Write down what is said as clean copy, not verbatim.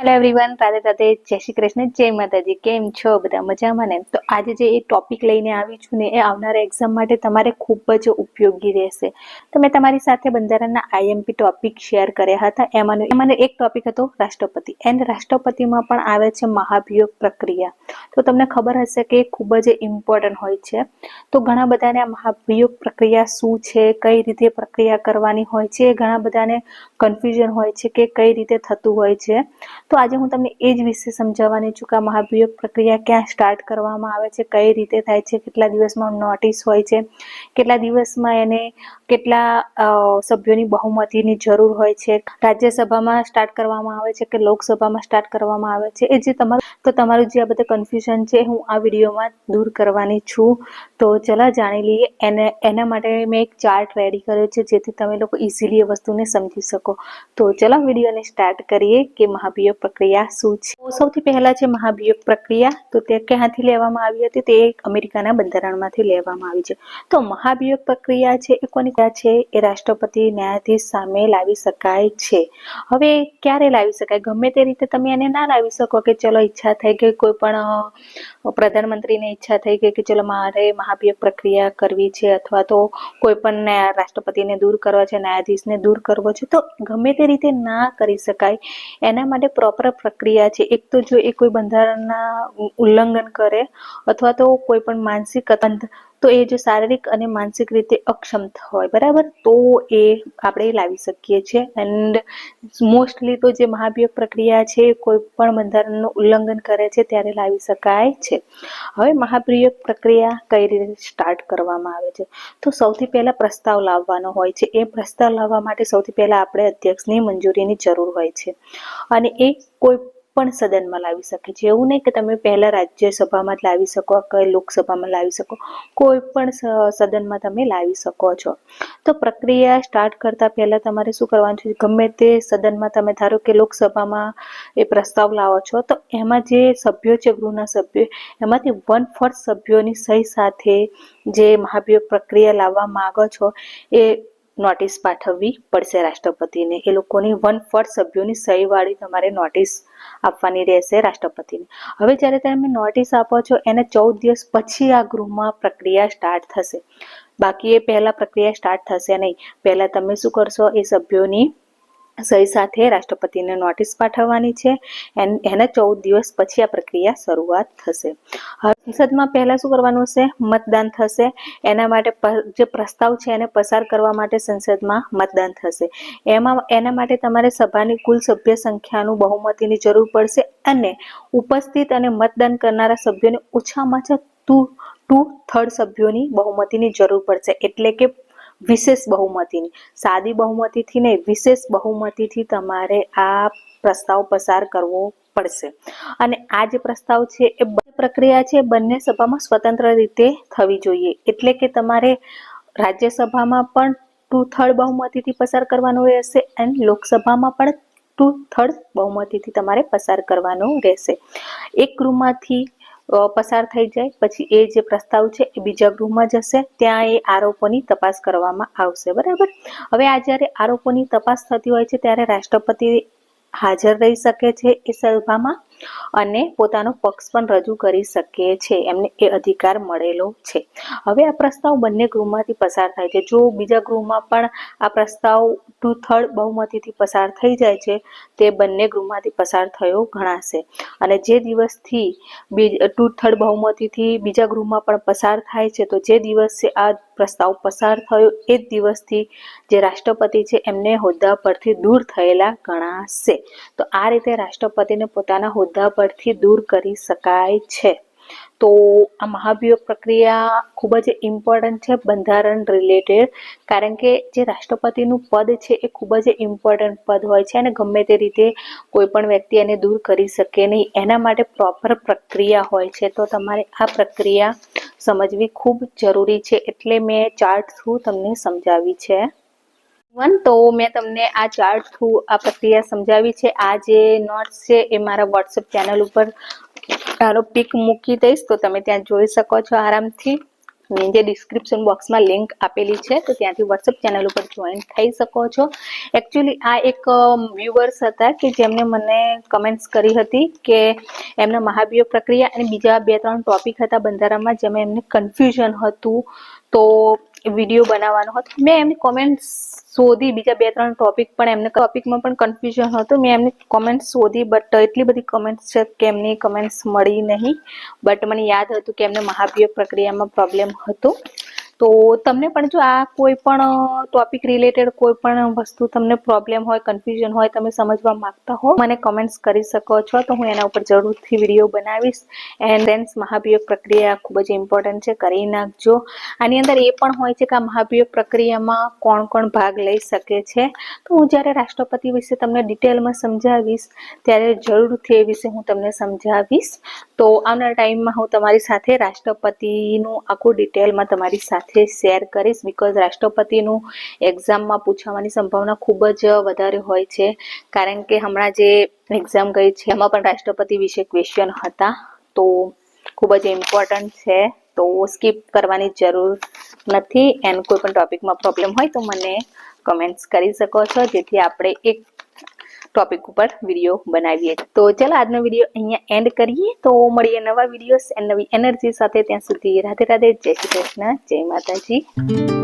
Hello everyone, Radhe Radhe, જય શ્રી કૃષ્ણ, જય માતાજી। કેમ છો બધા? મજામાં ને? તો આજે જે એ ટોપિક લઈને આવી છું ને, એ આવનારા એક્ઝામ માટે તમારે ખૂબ જ ઉપયોગી રહેશે। તો મેં તમારી સાથે બંધારણના આઈએમપી ટોપિક શેર કર્યા હતા। એમાંનો એક ટોપિક હતો રાષ્ટ્રપતિ, એન્ડ રાષ્ટ્રપતિમાં પણ આવે છે મહાભિયોગ પ્રક્રિયા। તો તમને ખબર હશે કે ખૂબ જ ઇમ્પોર્ટન્ટ હોય છે। તો ઘણા બધાને આ મહાભિયોગ પ્રક્રિયા શું છે, કઈ રીતે પ્રક્રિયા કરવાની હોય છે, ઘણા બધાને કન્ફ્યુઝન હોય છે કે કઈ રીતે થતું હોય છે। તો આજે હું તમને એ જ વિશે સમજાવવાની છું કે આ મહાભિયોગ પ્રક્રિયા ક્યાં સ્ટાર્ટ કરવામાં આવે છે, કઈ રીતે થાય છે, કેટલા દિવસમાં નોટિસ હોય છે, કેટલા દિવસમાં એને કેટલા સભ્યોની બહુમતીની જરૂર હોય છે, રાજ્યસભામાં સ્ટાર્ટ કરવામાં આવે છે કે લોકસભામાં સ્ટાર્ટ કરવામાં આવે છે, એ જે તમારું જે આ બધા કન્ફ્યુઝન છે હું આ વિડીયોમાં દૂર કરવાની છું। તો ચલો જાણી લઈએ। એના માટે મેં એક ચાર્ટ રેડી કર્યો છે જેથી તમે લોકો ઇઝીલી એ વસ્તુને સમજી શકો। તો ચલો વિડીયોને સ્ટાર્ટ કરીએ કે મહાભિયોગ પ્રક્રિયા શું છે। તો સૌથી પહેલા છે મહાભિયોગ પ્રક્રિયા। તો તે ક્યાંથી લેવામાં આવી હતી? તે અમેરિકાના બંધારણમાંથી લેવામાં આવી છે। તો મહાભિયોગ પ્રક્રિયા છે એ કોની છે? એ રાષ્ટ્રપતિ ન્યાયાધીશ સામે લાવી શકાય છે। હવે ક્યારે લાવી શકાય? ગમે તે રીતે તમે એને ના લાવી શકો કે ચલો ઈચ્છા થઈ ગઈ, કોઈ પણ પ્રધાનમંત્રીને ઈચ્છા થઈ ગઈ કે ચલો મારે મહાભિયોગ પ્રક્રિયા કરવી છે, અથવા તો કોઈ પણ રાષ્ટ્રપતિને દૂર કરવા છે, ન્યાયાધીશને દૂર કરવો છે, તો ગમે તે રીતે ના કરી શકાય। એના માટે પ્રોપર પ્રક્રિયા છે। એક તો જો એ કોઈ બંધારણના ઉલ્લંઘન કરે અથવા તો કોઈ પણ માનસિક તો એ જો શારીરિક અને માનસિક રીતે અક્ષમ હોય, બરાબર, તો એ આપણે લાવી શકીએ છીએ। એન્ડ મોસ્ટલી તો જે મહાભિયોગ પ્રક્રિયા છે કોઈ પણ બંધારણનું ઉલ્લંઘન કરે છે ત્યારે લાવી શકાય છે। હવે મહાભિયોગ પ્રક્રિયા કઈ રીતે સ્ટાર્ટ કરવામાં આવે છે? તો સૌથી પહેલા પ્રસ્તાવ લાવવાનો હોય છે। એ પ્રસ્તાવ લાવવા માટે સૌથી પહેલા આપણે અધ્યક્ષની મંજૂરીની જરૂર હોય છે, અને એ કોઈ પણ સદનમાં લાવી શકે છે। એવું નહીં કે તમે પહેલા રાજ્યસભામાં જ લાવી શકો કે લોકસભામાં લાવી શકો, કોઈ પણ સદનમાં તમે લાવી શકો છો। તો પ્રક્રિયા સ્ટાર્ટ કરતા પહેલા તમારે શું કરવાનું છે? ગમે તે સદનમાં તમે ધારો કે લોકસભામાં એ પ્રસ્તાવ લાવો છો, તો એમાં જે સભ્યો છે, ગૃહના સભ્યો, એમાંથી 1/4 સભ્યોની સહી સાથે જે મહાભિયોગ પ્રક્રિયા લાવવા માંગો છો એ નોટિસ પાઠવવી પડશે રાષ્ટ્રપતિને। એ લોકોની 1/4 સભ્યોની સહી વાળી તમારે નોટિસ આપવાની રહેશે રાષ્ટ્રપતિને। હવે જ્યારે તમે નોટિસ આપો છો એના 14 દિવસ પછી આ ગૃહમાં પ્રક્રિયા સ્ટાર્ટ થશે, બાકી એ પહેલા પ્રક્રિયા સ્ટાર્ટ થશે નહીં। પહેલા તમે શું કરશો? એ સભ્યોની સહી સાથે રાષ્ટ્રપતિને નોટિસ પાઠવવાની છે, એના 14 દિવસ પછી આ પ્રક્રિયા શરૂઆત થશે। સંસદમાં પહેલા શું કરવાનું હશે? મતદાન થશે। એના માટે જે પ્રસ્તાવ છે એને પસાર કરવા માટે સંસદમાં મતદાન થશે। એના માટે તમારે સભાની કુલ સભ્ય સંખ્યાનું બહુમતીની જરૂર પડશે, અને ઉપસ્થિત અને મતદાન કરનારા સભ્યોને ઓછામાં ઓછા 2/3 સભ્યોની બહુમતીની જરૂર પડશે, એટલે કે વિશેષ બહુમતીની। સાદી બહુમતીથી નહીં, વિશેષ બહુમતીથી તમારે આ પ્રસ્તાવ પસાર કરવો પડશે। અને આ જે પ્રસ્તાવ છે એ પ્રક્રિયા છે બંને સભામાં સ્વતંત્ર રીતે થવી જોઈએ, એટલે કે તમારે રાજ્યસભામાં પણ 2/3 બહુમતીથી પસાર કરવાનું રહેશે, અને લોકસભામાં પણ 2/3 બહુમતીથી તમારે પસાર કરવાનું રહેશે। એક ગૃહમાંથી પસાર થઈ જાય પછી એ જે પ્રસ્તાવ છે એ બીજા ગૃહમાં જશે, ત્યાં એ આરોપોની તપાસ કરવામાં આવશે, બરાબર। હવે આ જ્યારે આરોપોની તપાસ થતી હોય છે ત્યારે રાષ્ટ્રપતિ હાજર રહી શકે છે એ સભામાં, અને પોતાનો પક્ષ પણ રજૂ કરી શકે છે, એમને એ અધિકાર મળેલો છે। હવે આ પ્રસ્તાવ બંને ગૃહમાંથી પસાર થાય છે। જો બીજા ગૃહમાં પણ આ પ્રસ્તાવ 2/3 બહુમતીથી પસાર થઈ જાય છે, તે બંને ગૃહમાંથી પસાર થયો ગણાશે। અને જે દિવસથી 2/3 બહુમતીથી બીજા ગૃહમાં પણ પસાર થાય છે, તો જે દિવસે આ પ્રસ્તાવ પસાર થયો એ જ દિવસથી જે રાષ્ટ્રપતિ છે એમને હોદ્દા પરથી દૂર થયેલા ગણાશે। તો આ રીતે રાષ્ટ્રપતિને પોતાના હોદ્દા પરથી દૂર કરી શકાય છે। તો આ મહાભિયોગ પ્રક્રિયા ખૂબ જ ઇમ્પોર્ટન્ટ છે બંધારણ રિલેટેડ, કારણ કે જે રાષ્ટ્રપતિનું પદ છે એ ખૂબ જ ઇમ્પોર્ટન્ટ પદ હોય છે, અને ગમે તે રીતે કોઈ પણ વ્યક્તિ એને દૂર કરી શકે નહીં, એના માટે પ્રોપર પ્રક્રિયા હોય છે। તો તમારે આ પ્રક્રિયા સમજવી ખૂબ જરૂરી છે, એટલે મેં ચાર્ટ થ્રુ તમને સમજાવી છે। તો મેં તમને આ ચાર્ટ થ્રુ આ પ્રક્રિયા સમજાવી છે। આ જે નોટ્સ છે એ મારા વોટ્સએપ ચેનલ ઉપર તારો પિક મૂકી દઈશ, તો તમે ત્યાં જોઈ શકો છો આરામથી। જે ડિસ્ક્રિપ્શન બોક્સમાં લિંક આપેલી છે તો ત્યાંથી વોટ્સઅપ ચેનલ ઉપર જોઈન થઈ શકો છો. એકચ્યુઅલી આ એક વ્યુઅર્સ હતા કે જેમને મને કમેન્ટ્સ કરી હતી કે એમના મહાભિયોગ પ્રક્રિયા અને બીજા 2-3 ટોપિક હતા બંધારણમાં જેમાં એમને કન્ફ્યુઝન હતું, તો વિડીયો બનાવવાનો હતો. મેં એમની કોમેન્ટ્સ શોધી, બીજા 2-3 ટોપિક પણ એમને ટોપિકમાં પણ કન્ફ્યુઝન હતું, મેં એમની કોમેન્ટ્સ શોધી, બટ એટલી બધી કમેન્ટ્સ છે કે એમની કમેન્ટ્સ મળી નહીં. બટ મને યાદ હતું કે એમને મહાભિયોગ પ્રક્રિયામાં પ્રોબ્લેમ હતો. તો તમને પણ જો આ કોઈ પણ ટોપિક રિલેટેડ કોઈ પણ વસ્તુ તમને પ્રોબ્લેમ હોય, કન્ફ્યુઝન હોય, તમે સમજવા માંગતા હો, મને કમેન્ટ્સ કરી શકો છો, તો હું એના ઉપર જરૂરથી વિડીયો બનાવીશ. એન્ડ ફ્રેન્ડ્સ, મહાભિયોગ પ્રક્રિયા ખૂબ જ ઇમ્પોર્ટન્ટ છે, કરી નાખજો. આની અંદર એ પણ હોય છે કે આ મહાભિયોગ પ્રક્રિયામાં કોણ કોણ ભાગ લઈ શકે છે. તો હું જ્યારે રાષ્ટ્રપતિ વિશે તમને ડિટેલમાં સમજાવીશ ત્યારે જરૂરથી એ વિશે હું તમને સમજાવીશ. તો આવનારા ટાઈમમાં હું તમારી સાથે રાષ્ટ્રપતિનું આખું ડિટેલમાં તમારી સાથે શેર કરીશ. બીકોઝ રાષ્ટ્રપતિનું એક્ઝામમાં પૂછાવાની સંભાવના ખૂબ જ વધારે હોય છે, કારણ કે હમણાં જે એક્ઝામ ગઈ છે એમાં પણ રાષ્ટ્રપતિ વિશે ક્વેશ્ચન હતા. તો ખૂબ જ ઇમ્પોર્ટન્ટ છે, તો સ્કીપ કરવાની જરૂર નથી. એન્ડ કોઈ પણ ટોપિકમાં પ્રોબ્લેમ હોય તો મને કમેન્ટ્સ કરી શકો છો, જેથી આપણે એક ટોપિક ઉપર વિડીયો બનાવીએ. તો ચલો આજનો વિડીયો અહીંયા એન્ડ કરીએ. તો મળીએ નવા વિડીયોઝ એન્ડ નવી એનર્જી સાથે. ત્યાં સુધી રાધે રાધે, જય શ્રી કૃષ્ણ, જય માતાજી.